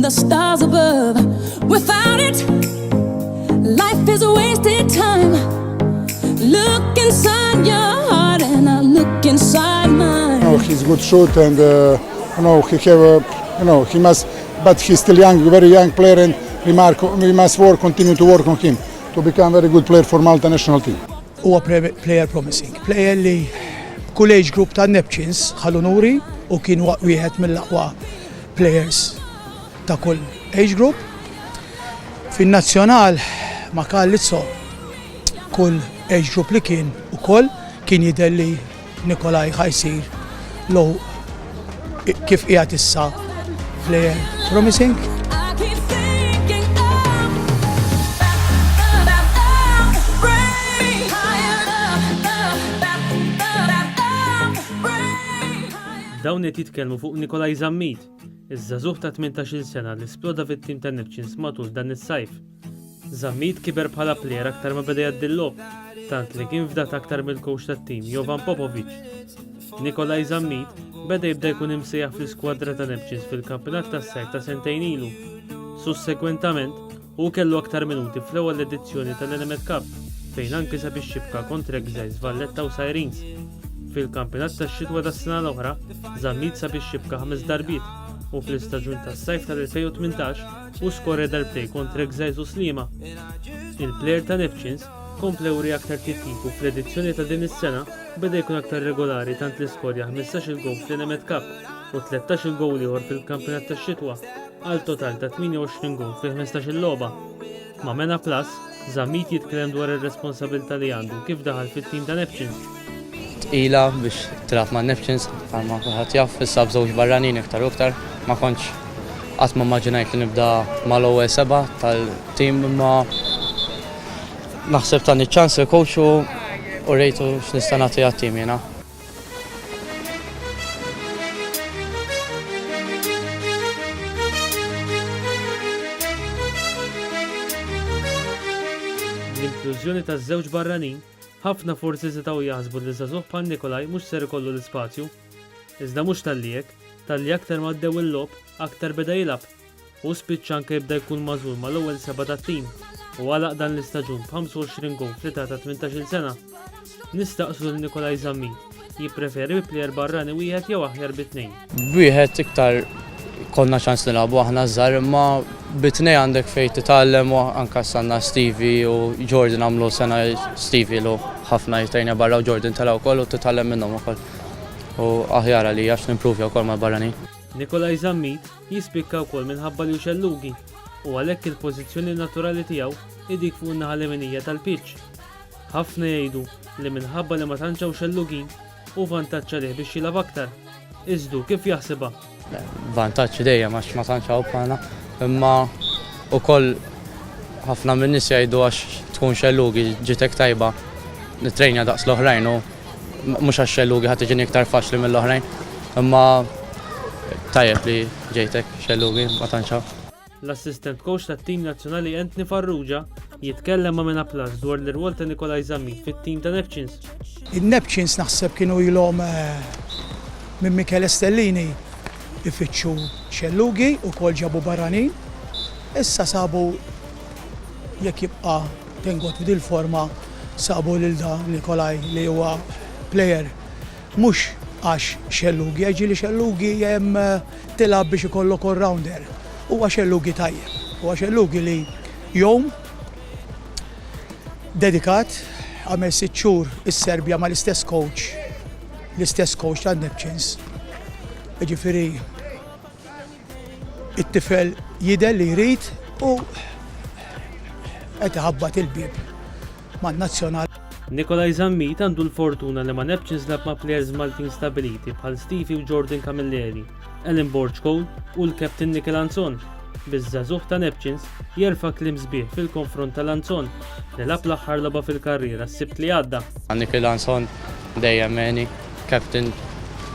the stars above. Without it, life is a wasted time. Look inside your heart and I look inside mine. He's good shoot and he have he must, but he's still young, very young player, and we must continue to work on him to become a very good player for Malta national team. Huwa player promising, player li kull age group ta' Neptunes ħallu nuri u kien wieħed mill-aqwa players ta' kull age group. Fin-nazzjonal ma Kallizzo kull age group li kien ukoll kien jidher li Nikolaj ħajsir low kif qiegħed issa player promising. Dawn qed jitkellmu fuq Nikolaj Zammit, iż-żagħżugħ ta' 18-il sena li sploda fit-tim ta' Neptunes matul dan is-sajf. Zammit kiber bħala plejer aktar ma beda jgħaddi l-lob, tant li kien fdat aktar mill-coach tat-tim Jovan Popovic. Nikolaj Zammit beda jibda jkun imsejjaħ fl-iskwadra ta' Neptunes fil-kampjonat tas-sajf ta' sentejn ilu. Sussekwentament, hu kellu aktar minuti fl-ewwel edizzjoni tal-Element Cup fejn anke sab ix-xibka kontra Gżejs Valletta u Sirens. Fil-kampjonat tax-xitwa tas-sena l-oħra, Zammit sab ix-xibka 5 darbiet u fl-istaġun tas-sajf tal-2018 u skora darbtej kontra Gżejs u Sliema. Il-plejer ta' Neptunes komplew uri aktar tittipu fl-edizzjoni ta' din is-sena beda jkun aktar regolari tant li skorja 15-il gowl fl-Element Cup u 13-il gowl ieħor fil-kampjonat tax-xitwa għal total ta' 28 gowl fi 15-il logħba. Ma' Mena Plus, Zammit jitkellem dwar ir-responsabbiltà li għandu kif daħal fit-tim ta' Neptunes. Ila biex tilab ma' Neptunes, ma' ħadd jaf issa b'żewġ barranin iktar u iktar, ma kontx qatt ma immaġinajt li nibda mal-ewwel seba' tal-tim imma naħseb tani ċans il-coach u rejtu x'nista' nagħti għat-tim jiena. L-inklużjoni taż-żewġ barranin ħafna forsi setgħu jaħsbu li żagħżugħ bħal Nikolaj mhux ser ikollu l-ispazju. Iżda mhux tal-li hekk, tal-li aktar ma ddew il-lob aktar beda jilgħab u spiċċa anke jibda jkun magħżul mal-ewwel seba' tat-tim u għalaq dan l-istaġun b'25 gowl fl-età ta' 18-il sena. Nistaqsu lil Nikolaj Zammit jippreferi bi plejer barrani wieħed jew aħjar bit-tnejn. Wieħed iktar konna ċans nilagħbu aħna żgħar imma bit-tnejn għandek fejn titgħallem u anke sanna Stevie u Jordan għamlu sena Stevie lu ħafna jitrejna barra u Jordan tela wkoll u titgħallem minnhom ukoll. U aħjar li għax nimprovja wkoll mal-barranin. Nikolaj Zammit jispikka wkoll minħabba li hu xellugi u għalhekk il-pożizzjoni naturali tiegħu idik fuq in-naħa l-emenija tal-pitch. Ħafna jgħidu li minħabba li ma tantx hawn xellugin u vantaġġ għalih biex jilgħab aktar. Iżdu kif jaħsibha? Vantaġġ dejjem għax ma tantx hawn bħalna, imma wkoll ħafna min-nies jgħidu għax tkun xellugi ġitek tajba nitrejna daqs l-oħrajn u mhux għax xellugi ħadd tiġini iktar faċli mill-oħrajn, imma tajjeb li ġejtek xellugi ma tantx hawn. L-assistent coach tat-tim nazzjonali Anthony Farrugia jitkellem ma' Mena Plus dwar l-irwol ta' Nikolaj Zammit fit-tim ta' Neptunes. Il-Neptunes naħseb kienu ilhom minn Michele Stellini ifittxu xellugi u kol ġabu barranin. Issa sabu jekk jibqa' tengot b'dil forma sabu lil da Nikolaj li huwa plejer mhux għax xellugi, ġieli xellugi hemm tilab biex ikollok all-rounder. Huwa xellugi tajjeb, huwa xellugi li jom dedikat għamel 6 xhur is-Serbja ma l-istess coach ta' Neptunes. Jiġifieri it-tifel jidher li jrid u qed iħabbat il-bieb man-nazzjonal. Nikolaj Zammit għandu l-fortuna li ma' Neptunes lab ma' plejers Maltin stabiliti bħal Stevie u Jordan Camilleri, Ellen Borchkow u l-Kapten Nicky Lanzon. Biż-żagħżugħ ta' Neptunes jerfa' kliem sbieħ fil-konfront ta' Lanzon li lab l-aħħar logħba fil-karriera s-sibt li għadda. Nicky Lanzon dejjem għeni, Kapten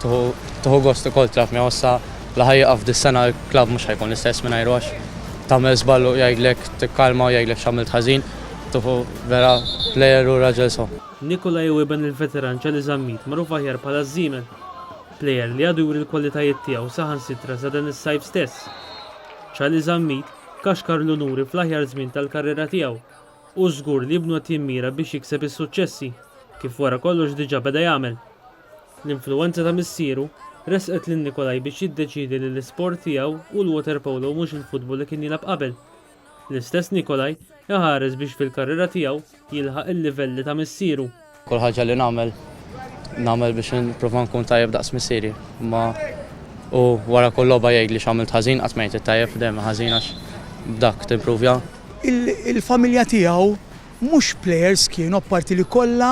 tuħu gost ukoll traf miegħu issa l-ħajja dis-sena l-klabb mhux ħajkun l-istess mingħajr għax tagħmel żballu jgħidlek tikkalma u jgħidlek x'għamilt ħażin. Tuħu vera plejer u raġel so. Nikolaj Wiben il-veteran ċali Zammit magħruf aħjar bħala Żiemel. Plejer li għadu juri l-kwalitajiet tiegħu saħansitra sa dan is-sajf stess. ċali Żammit kaxkar l-unuri fl-aħjar żmien tal-karriera tiegħu u żgur li jibnu qed jimmira biex jikseb is-suċċessi kif wara kollox diġà beda jagħmel. L-influwenza ta' missieru resqet lil Nikolaj biex jiddeċiedi li l-isport tiegħu u l-water polo mhux il-futbol li kien jilgħab qabel. L-istess Nikolaj jaħares biex fil-karriera tiegħu jilħaq il-livelli ta' missieru. Kull ħaġa li nagħmel biex nipprova nkun tajjeb daqs missieri. U wara kull logħba jgħid li x'għamilt ħażin qatt ma jgħid tajjeb dejjem ħażin għax b'dak timprovja. Il-familja tiegħu mhux plejers kienu apparti li kollha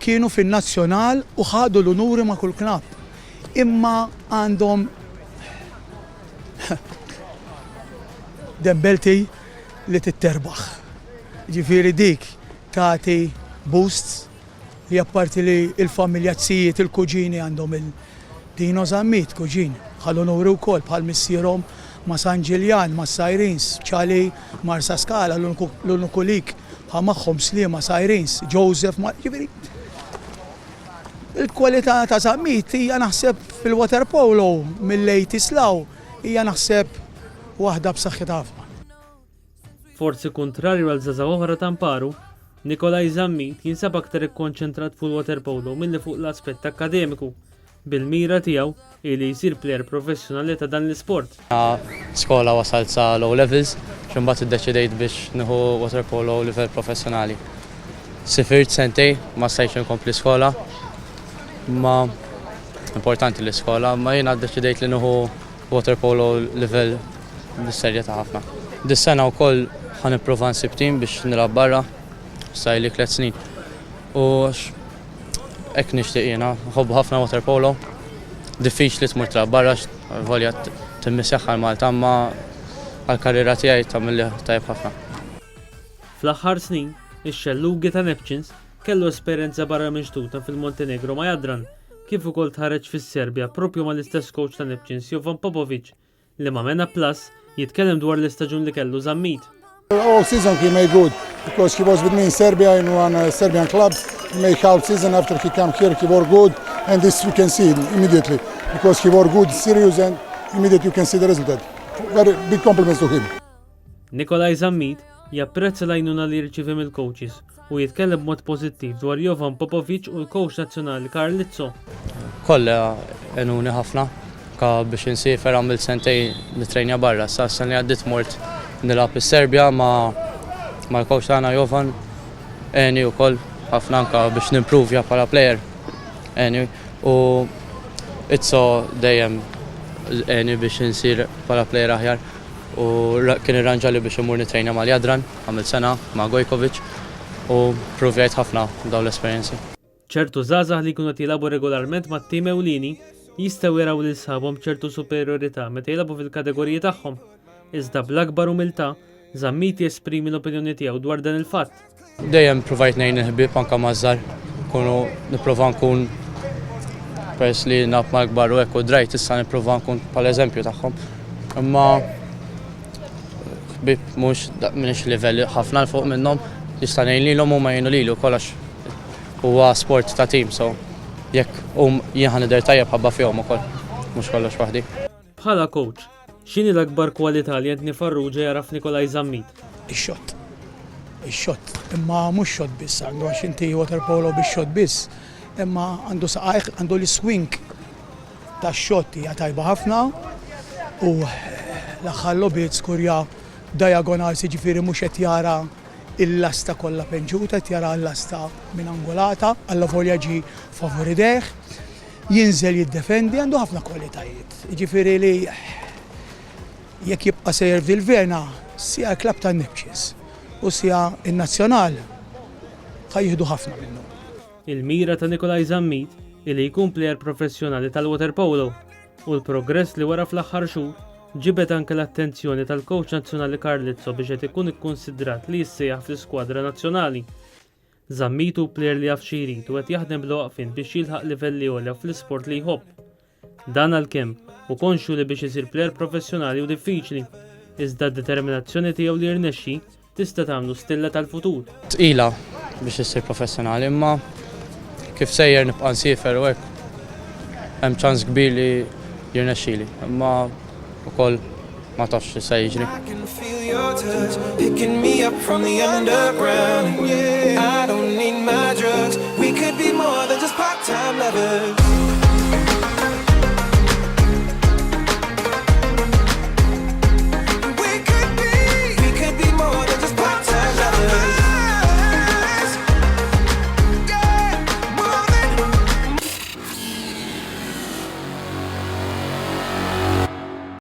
kienu fin-nazzjonal u ħadu l-unuri ma' kull klabb. Imma għandhom dembelti li titterbaħ. Ġifieri dik tagħti boost li apparti li il-familja tzijiet il-kuġini għandhom il-Dino Żammit kuġin ħallu nuri wkoll bħal missierhom ma' San Ġiljan, ma' Sirens, ċali Marsa Skala, l-Unukulik, magħhom Sliema Sirens, Joseph, ġifieri. Il-kwalità ta' Żammit hija naħseb fil-water polo mill-lejt islaw hija naħseb waħda b'saħħitha ħafna. Forsi kontrarju għal żagħżagħ oħra ta' Mparu, Nikolaj Żammit jinsab aktar ikkonċentrat fuq il-water polo milli fuq l-aspett akademiku bil-mira tiegħu li jsir plejer professjonali ta' dan l-isport. Skola wasalt sa low levels, x'imbagħad iddeċidejt biex nieħu water polo livell professjonali. Sifirt sentej ma stajtx inkompli skola, ma importanti l-iskola, ma jiena ddeċidejt li nieħu water polo livell bis-serjetà ħafna. Dis-sena wkoll ħa nipprova nsib tim biex nilgħab barra sajli 3 snin. U hekk nixtieq jiena, nħobb ħafna water polo. Diffiċli tmur trab barra volja timmisseħħa l-Malta, ma għall-karriera tiegħi tagħmilha tajjeb ħafna. Fl-aħħar snin, ix-xellugi ta' Neptune kellu esperjenza barra miġtuta fil-Montenegro ma' Jadran, kif ukoll tħareġ fis-Serbja proprju mal-istess coach ta' Neptune Jovan Popovic li ma' Mena Plus jitkellem dwar l-istaġun li kellu Żammit. All season he made good because he was with me in Serbia in one Serbian club. He made half season after he came here. He worked good, and this we can see immediately because he worked good, serious, and immediately you can see the result. Very big compliments to him. Nikolaj Żammit japprezza l-għajnuna li jirċievi mill-coaches u jitkellem b'mod pożittiv dwar Jovan Popovic u l-coach nazzjonali Karlitso. Kollha għenuni ħafna biex insifer għamil sentej nitrejnja barra. Sa s-sena għaddit mort nilgħab is-Serbja ma' l-coach tagħna Jovan Eni wkoll ħafna anke biex nimprovja bħala plejer. Eni u itso dejjem Eni biex insir bħala plejer aħjar u kien irranġa li biex imur nitrejnja mal-Jadran għamil sena ma' Gojkovic u provjajt ħafna dawn l-esperjenzi. ċertu żgħażagħ li jkunu qed jilagħbu regolarment mat-tim ewlieni jistgħu jaraw lil sħabhom ċertu superjorità meta jilagħbu fil-kategoriji tagħhom. Iżda bl-akbar umiltà Żammit jesprimi l-opinjoni tiegħu dwar dan il-fatt. Dejjem provajt ngħin il-ħbieb anke mażżar, nipprova nkun pers li nab mal-kbar u hekk u drajt issa nipprova nkun bħal-eżempju tagħhom. Imma ħbieb mhux m'iniex livell ħafna l fuq minnhom, jista' ngħin lilhom huma jgħinu lilu kollox huwa sport ta' tim, so jekk jien nidher tajjeb ħabba fihom ukoll, mhux kollox waħdi. Bħala coach, x'inhi l-akbar kwalità li qed Farrugia jara f'Nikolaj Żammit? Ix-xott. Ix-xott, imma mhux xott biss, għandu għax inti water polo bix-xott biss, imma għandu saqajq, għandu l-swing tax-xott hija tajba ħafna u l-aħħar lobiet skurja diagonal siġifieri mhux qed jara il-lasta kollha penġuta, qed jara l-lasta minn angolata, alla volja ġi favorideħ, jinżel jiddefendi, għandu ħafna kwalitajiet. Jiġifieri li jekk jibqa' sejjer fil-Verna, sija l-klabb tan-Neptune u sija in-nazzjonal ħajjieħdu ħafna minnu. Il-mira ta' Nikolaj Żammit li jkun plejer professjonali tal-water polo u l-progress li wara fl-aħħar xhur ġibet anke l-attenzjoni tal-coach nazzjonali Karlitso biex qed ikun ikkunsidrat li jissejjaħ fl-iskwadra nazzjonali. Żammit hu plejer li jaf xi jrid u qed jaħdem bil-waqfien biex jilħaq livelli għolja fl-isport li jħobb. Dan għalkemm u konxu li biex isir plejer professjonali u diffiċli, iżda d-determinazzjoni tiegħu li jirnexxi tista' tagħmlu stilla tal-futur. Tqila biex issir professjonali, imma kif sejjer nibqa' nsifer u hekk hemm ċans kbir li jirnexxieli, imma ukoll ma tafx se jiġri. I can feel your touch picking me up from the underground. Yeah,